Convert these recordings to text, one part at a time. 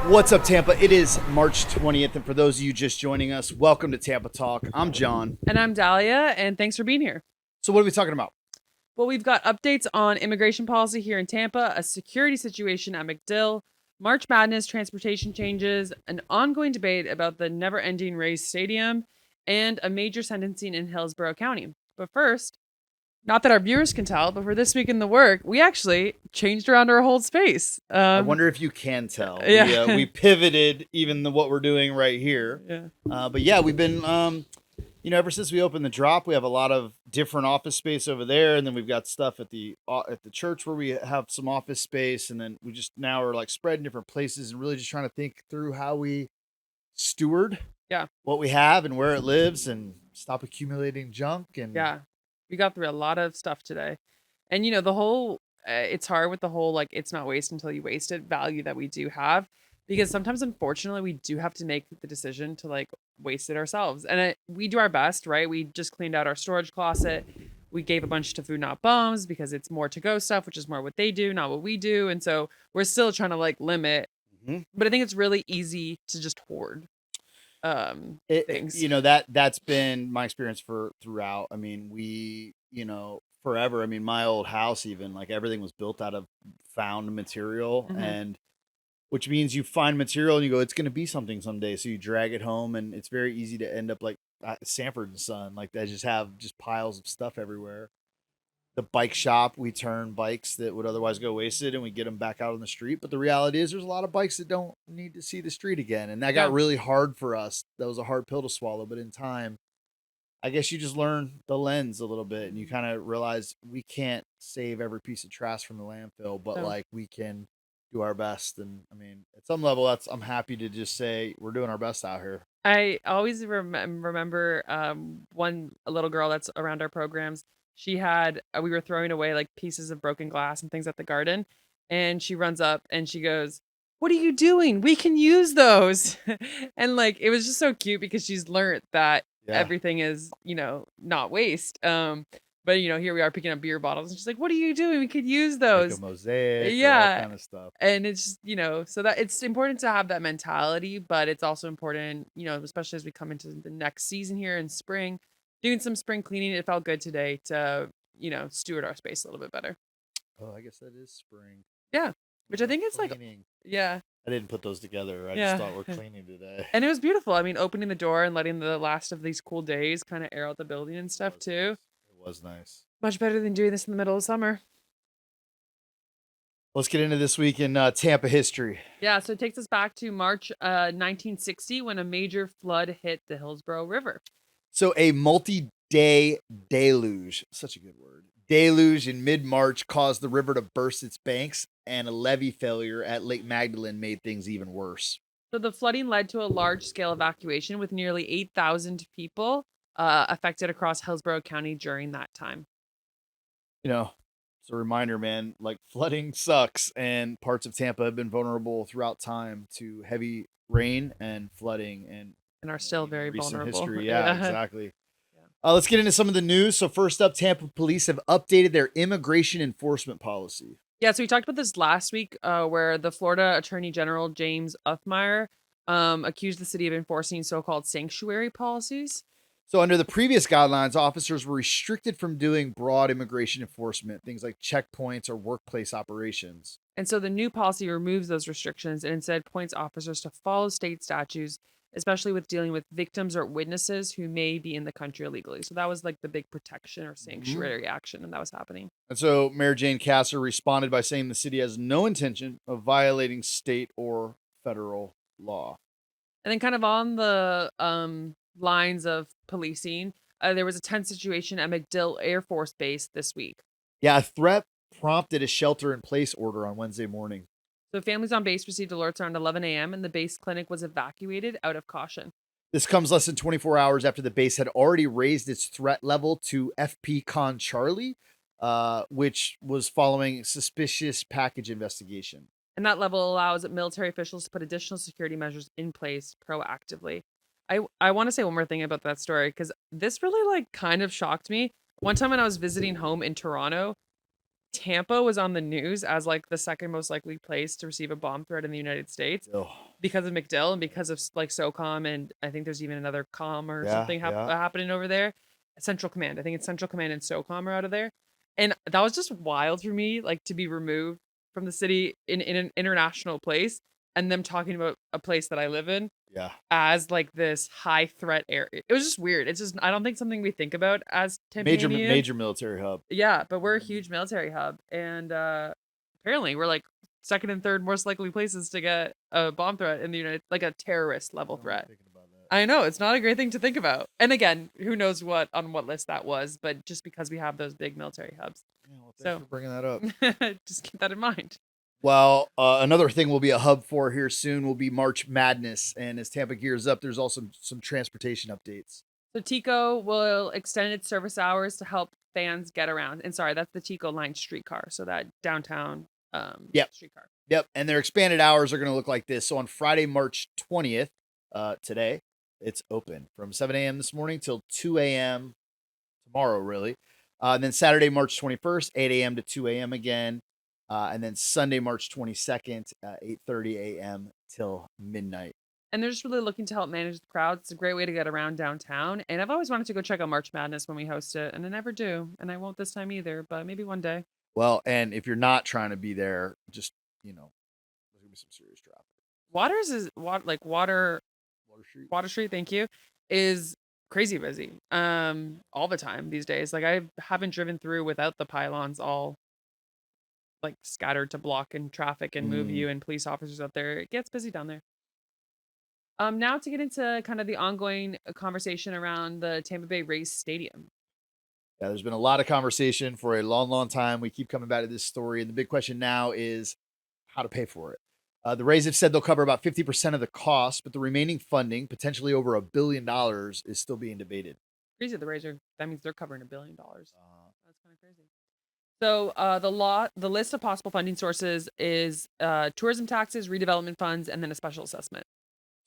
What's up, Tampa? It is March 20th, and for those of you just joining us, welcome to Tampa Talk. I'm John. And I'm Dahlia, and thanks for being here. So what are we talking about? Well, we've got updates on immigration policy here in Tampa, a security situation at MacDill, March Madness transportation changes, an ongoing debate about the never-ending Rays Stadium, and a major sentencing in Hillsborough County. But first, not that our viewers can tell, but for this week in the work, we actually changed around our whole space. I wonder if you can tell. Yeah. We pivoted even what we're doing right here. Yeah. But yeah, we've been, ever since we opened the drop, we have a lot of different office space over there, and then we've got stuff at the church where we have some office space, and then we just now are like spread in different places and really just trying to think through how we steward what we have and where it lives and stop accumulating junk. And Yeah. We got through a lot of stuff today. And, the whole, it's hard with the whole, like, it's not waste until you waste it value that we do have. Because sometimes, unfortunately, we do have to make the decision to, like, waste it ourselves. And we do our best, right? We just cleaned out our storage closet. We gave a bunch to Food Not Bums because it's more to-go stuff, which is more what they do, not what we do. And so we're still trying to, like, limit. Mm-hmm. But I think it's really easy to just hoard things. That's been my experience throughout. I mean, we, forever. I mean, my old house, even, like, everything was built out of found material, and which means you find material and you go, it's going to be something someday. So you drag it home, and it's very easy to end up like Sanford and Son, like they just have piles of stuff everywhere. The bike shop, we turn bikes that would otherwise go wasted and we get them back out on the street. But the reality is there's a lot of bikes that don't need to see the street again. And that got really hard for us. That was a hard pill to swallow. But in time, I guess you just learn the lens a little bit and you kind of realize we can't save every piece of trash from the landfill, but like we can do our best. And I mean, at some level, I'm happy to just say we're doing our best out here. I always remember a little girl that's around our programs. She had, we were throwing away like pieces of broken glass and things at the garden. And she runs up and she goes, "What are you doing? We can use those." And like, it was just so cute because she's learned that everything is, not waste. But here we are picking up beer bottles and she's like, "What are you doing? We could use those." Like a mosaic, all kind of stuff. And it's, so that it's important to have that mentality, but it's also important, especially as we come into the next season here in spring, doing some spring cleaning. It felt good today to, steward our space a little bit better. Oh, I guess that is spring. Yeah. Which I think it's cleaning. I didn't put those together. I just thought we're cleaning today. And it was beautiful. I mean, opening the door and letting the last of these cool days kind of air out the building and stuff too. It was nice. Much better than doing this in the middle of summer. Let's get into this week in Tampa history. Yeah, so it takes us back to March 1960 when a major flood hit the Hillsborough River. So a multi-day deluge, such a good word, deluge in mid-March caused the river to burst its banks, and a levee failure at Lake Magdalene made things even worse. So the flooding led to a large-scale evacuation with nearly 8,000 people affected across Hillsborough County during that time. It's a reminder, man, like flooding sucks, and parts of Tampa have been vulnerable throughout time to heavy rain and flooding and are still very vulnerable. History. Yeah, exactly. Let's get into some of the news. So first up, Tampa Police have updated their immigration enforcement policy. Yeah, so we talked about this last week where the Florida Attorney General James Uthmeyer accused the city of enforcing so-called sanctuary policies. So under the previous guidelines, officers were restricted from doing broad immigration enforcement, things like checkpoints or workplace operations. And so the new policy removes those restrictions and instead points officers to follow state statutes, especially with dealing with victims or witnesses who may be in the country illegally. So that was like the big protection or sanctuary action, and that was happening. And so Mayor Jane Kasser responded by saying the city has no intention of violating state or federal law. And then kind of on the lines of policing, there was a tense situation at MacDill Air Force Base this week. Yeah, a threat prompted a shelter-in-place order on Wednesday morning. So families on base received alerts around 11 a.m. and the base clinic was evacuated out of caution. This comes less than 24 hours after the base had already raised its threat level to FP Con Charlie, which was following suspicious package investigation. And that level allows military officials to put additional security measures in place proactively. I want to say one more thing about that story because this really kind of shocked me. One time when I was visiting home in Toronto, Tampa was on the news as the second most likely place to receive a bomb threat in the United States. Oh. because of MacDill and because of like SOCOM, and I think there's even another com or Yeah, something yeah. happening over there. Central Command. I think it's Central Command and SOCOM are out of there. And that was just wild for me, like to be removed from the city in an international place and them talking about a place that I live in Yeah. as like this high threat area. It was just weird. It's just I don't think something we think about as Tampanians. Major military hub. Yeah, but we're a huge military hub, and apparently we're like second and third most likely places to get a bomb threat in the United, like a terrorist level threat. I know it's not a great thing to think about. And again, who knows what on what list that was, but just because we have those big military hubs. Yeah, well, thanks for bringing that up. Just keep that in mind. Well, another thing we'll be a hub for here soon will be March Madness, and as Tampa gears up, there's also some transportation updates. So TECO will extend its service hours to help fans get around. And sorry, that's the TECO Line Streetcar, so that downtown streetcar. Yep, and their expanded hours are going to look like this. So on Friday, March 20th, today, it's open from 7 a.m. this morning till 2 a.m. tomorrow, really. And then Saturday, March 21st, 8 a.m. to 2 a.m. again. And then Sunday, March 22nd, 8:30 a.m. till midnight. And they're just really looking to help manage the crowds. It's a great way to get around downtown. And I've always wanted to go check out March Madness when we host it, and I never do. And I won't this time either, but maybe one day. Well, and if you're not trying to be there, just, there's going to be some serious traffic. Water Street, thank you, is crazy busy all the time these days. Like I haven't driven through without the pylons all like scattered to block in traffic and move you and police officers out there. It gets busy down there. Now to get into kind of the ongoing conversation around the Tampa Bay Rays Stadium. Yeah, there's been a lot of conversation for a long, long time. We keep coming back to this story, and the big question now is how to pay for it. The Rays have said they'll cover about 50% of the cost, but the remaining funding, potentially over $1 billion, is still being debated. Crazy, the Rays that means they're covering $1 billion. That's kind of crazy. So the list of possible funding sources is tourism taxes, redevelopment funds, and then a special assessment.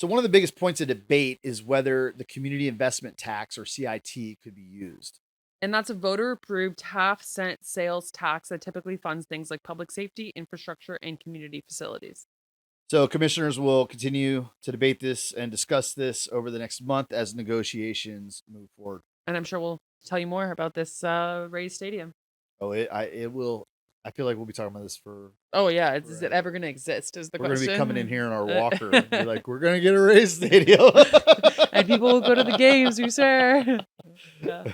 So one of the biggest points of debate is whether the community investment tax, or CIT, could be used. And that's a voter-approved half-cent sales tax that typically funds things like public safety, infrastructure, and community facilities. So commissioners will continue to debate this and discuss this over the next month as negotiations move forward. And I'm sure we'll tell you more about this Rays Stadium. Oh, it will. I feel like we'll be talking about this for. Oh yeah, is it ever going to exist? Is the question. We're going to be coming in here in our walker and be like, we're going to get a Rays Stadium, and people will go to the games. We swear. Yeah.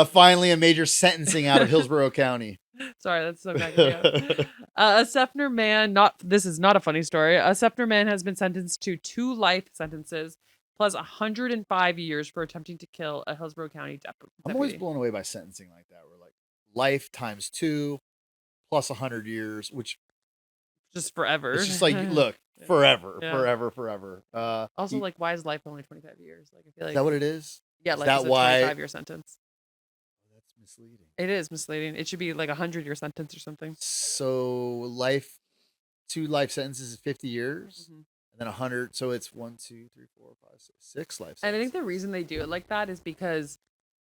Finally, a major sentencing out of Hillsborough County. Sorry, that's so bad. A Seffner man. This is not a funny story. A Seffner man has been sentenced to 2 life sentences plus 105 years for attempting to kill a Hillsborough County deputy. I'm always blown away by sentencing like that. We're like life times 2 plus 100 years, which just forever. It's just like, look, forever, Yeah. forever. Also, like, why is life only 25 years? Like, I feel like is that what it is? Yeah, is life that is a why 25-year sentence. That's misleading. It is misleading. It should be like 100-year sentence or something. So 2 life sentences is 50 years, and then 100. So it's 1, 2, 3, 4, 5, 6 life sentences. And I think the reason they do it like that is because,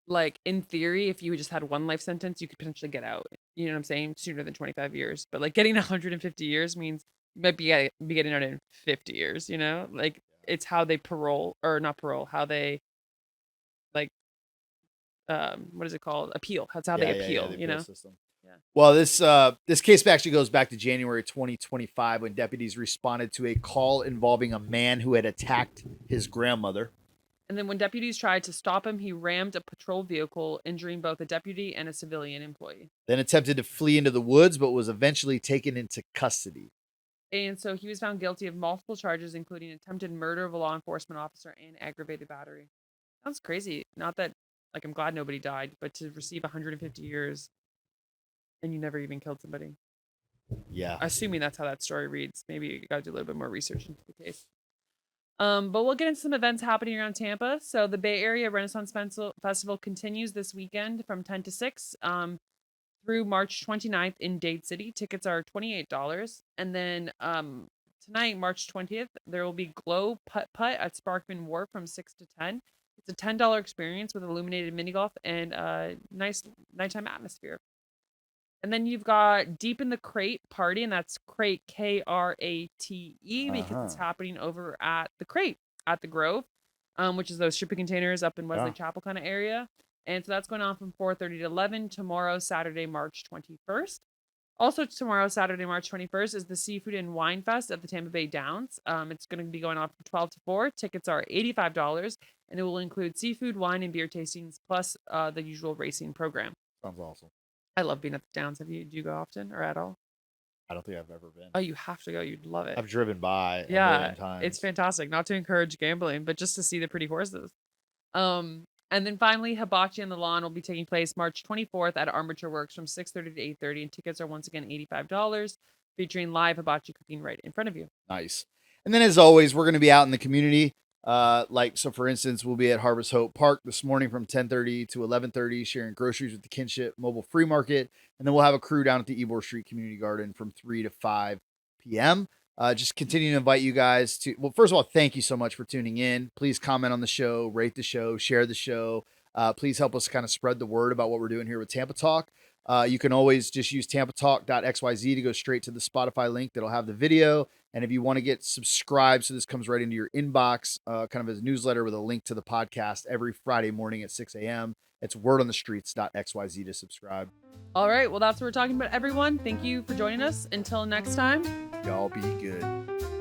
like, in theory, if you just had 1 life sentence, you could potentially get out. You know what I'm saying? Sooner than 25 years. But like getting 150 years means you might be getting out in 50 years. You know, like it's how they how they like what is it called? Appeal. That's how they appeal. The you know. System. Yeah. Well, this case actually goes back to January 2025 when deputies responded to a call involving a man who had attacked his grandmother. And then when deputies tried to stop him, he rammed a patrol vehicle, injuring both a deputy and a civilian employee. Then attempted to flee into the woods, but was eventually taken into custody. And so he was found guilty of multiple charges, including attempted murder of a law enforcement officer and aggravated battery. Sounds crazy. Not that, like, I'm glad nobody died, but to receive 150 years and you never even killed somebody. Yeah. Assuming that's how that story reads. Maybe you got to do a little bit more research into the case. But we'll get into some events happening around Tampa. So the Bay Area Renaissance Festival continues this weekend from 10 to 6 through March 29th in Dade City. Tickets are $28. And then tonight, March 20th, there will be Glow Putt-Putt at Sparkman Wharf from 6 to 10. It's a $10 experience with illuminated mini golf and a nice nighttime atmosphere. And then you've got Deep in the Crate Party, and that's Crate Krate because it's happening over at the Crate at the Grove, which is those shipping containers up in Wesley Chapel kind of area. And so that's going on from 4:30 to 11 tomorrow, Saturday, March 21st. Also tomorrow, Saturday, March 21st, is the Seafood and Wine Fest at the Tampa Bay Downs. It's going to be going on from 12 to 4. Tickets are $85, and it will include seafood, wine, and beer tastings, plus the usual racing program. Sounds awesome. I love being at the Downs. Do you go often or at all? I don't think I've ever been. Oh, you have to go. You'd love it. I've driven by a Yeah, million times. it's fantastic. Not to encourage gambling, but just to see the pretty horses. And then finally, Hibachi on the Lawn will be taking place March 24th at Armature Works from 6:30 to 8:30, and tickets are once again $85, featuring live hibachi cooking right in front of you. Nice. And then, as always, we're going to be out in the community. So for instance, we'll be at Harvest Hope Park this morning from 10:30 to 11:30, sharing groceries with the Kinship Mobile Free Market. And then we'll have a crew down at the Ybor Street Community Garden from 3 to 5 p.m. Just continue to invite you guys to, well, first of all, thank you so much for tuning in. Please comment on the show, rate the show, share the show. Please help us kind of spread the word about what we're doing here with Tampa Talk. You can always just use tampatalk.xyz to go straight to the Spotify link that'll have the video. And if you want to get subscribed, so this comes right into your inbox, kind of as a newsletter with a link to the podcast every Friday morning at 6 a.m. It's wordonthestreets.xyz to subscribe. All right. Well, that's what we're talking about, everyone. Thank you for joining us. Until next time. Y'all be good.